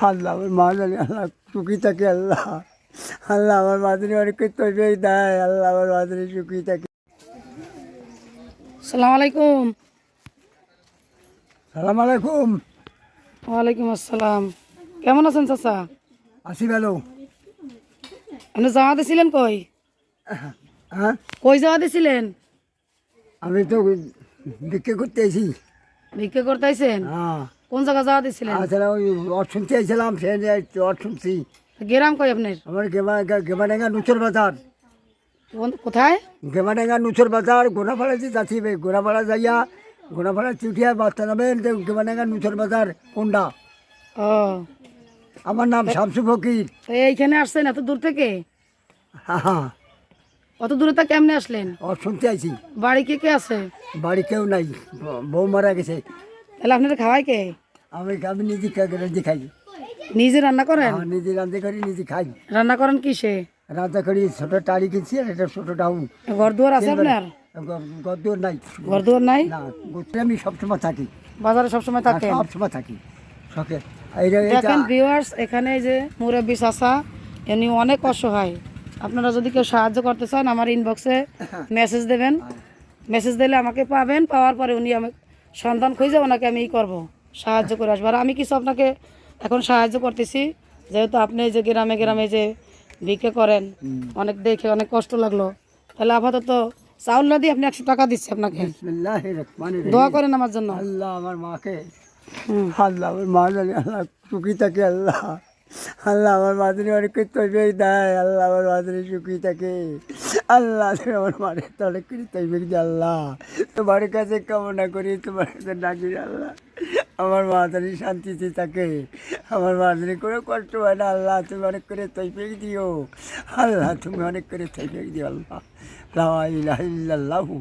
আল্লাহ আমার মা জানি আল্লাহ সুখী থাকে আল্লাহ আল্লাহ আমার মাদারি অনেক তৈরি দেয় আল্লাহ আমার মাদারি সুখী থাকে। সালাম আলাইকুম। সালাম আলাইকুম। ওয়ালাইকুম আসসালাম। কেমন আছেন চাচা? আসি ভালো। আপনি যাওয়া দিছিলেন কই? হ্যাঁ কই যাওয়া দিছিলেন? আমি তো ভিক্ষে করতে আইছি। ভিক্ষা করতে আইছেন? হ্যাঁ কোন জায়গা যাওয়া দিছিলেন? আসলে ওই অট শুনতে আইছিলাম, সে অট শুনছি। গেরাম কই আপনার? আমার গেমাডাঙ্গা নুচর বাজার। কোথায়? গেমাডাঙ্গা নুচর বাজার গোড়াপাড়া যে যাচ্ছি গোড়াপাড়া যাইয়া গোড়াপাড়া চিঠিয়া বাচ্চা নামেন গেমাডাঙ্গা নুচর বাজার কোনটা। ও, আমার নাম শামসু ফকির। তো এইখানে আসছেন এত দূর থেকে? হ্যাঁ অত দূরে তা কেমনে আসলেন? অট শুনতে আইছি। বাড়ি কে কে আছে? বাড়ি কেউ নাই, বউ মারা গেছে। তাহলে আপনাদের খাওয়াই কে? আমি নিজে নিজে খাই। নিজে রান্না করেন? নিজে রান্না করি, নিজে খাই। রান্না করেন কিসে? রান্না করি ছোট টাড়ি কিনছি আর এটা ছোট ডাউন। ঘর দুয়ার আছে আপনার? গদ্দর নাই। ঘর দুয়ার নাই? না, গোত্রে আমি সবসময় থাকি। বাজারে সবসময় থাকেন? সবসময় থাকি শখে। দেখেন ভিউয়ার্স, এখানে এই যে মুরব্বী চাচা, এনি অনেক অসহায়। আপনারা যদি কেউ সাহায্য করতে চান আমার ইনবক্সে মেসেজ দেবেন। মেসেজ দিলে আমাকে পাবেন, পাওয়ার পরে উনি আমি সন্ধান খুঁজে ওনাকে আমি করব, সাহায্য করে আসবো। আর আমি কিছু আপনাকে এখন সাহায্য করতেছি, যেহেতু আপনি এই যে গ্রামে গ্রামে যে ভিক্ষে করেন, অনেক দেখে অনেক কষ্ট লাগলো। তাহলে আপাতত চাউল না দিয়ে আপনি 100 টাকা দিচ্ছি আপনাকে, বিসমিল্লাহির রহমানির রহিম। দোয়া করেন আমার জন্য। আল্লাহ আমার মাকে, হুম। আল্লাহ আমার মা জানি আল্লাহ সুখী থাকে আল্লাহ আল্লাহ আমার মাদারি অনেক তৈরি দেয় আল্লাহ আমার মাদারি সুখী থাকে আল্লাহ। তুমি আমার মারে তো অনেক কিছু তৈরি দিয়ে আল্লাহ তোমার কাছে কামনা করি, তোমার কাছে ডাকি আল্লাহ আমার মাদারি শান্তিতে থাকে, আমার মাদারি কোনো কষ্ট হয় না আল্লাহ। তুমি অনেক করে তৈরি দিও আল্লাহ, তুমি অনেক করে তৈরি দিও আল্লাহ। লা ইলাহা ইল্লাল্লাহু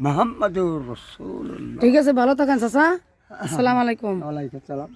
মুহাম্মাদুর রাসূলুল্লাহ। ঠিক আছে, ভালো থাকেন চাচা। আসসালামু আলাইকুম। ওয়ালাইকুম আসসালাম।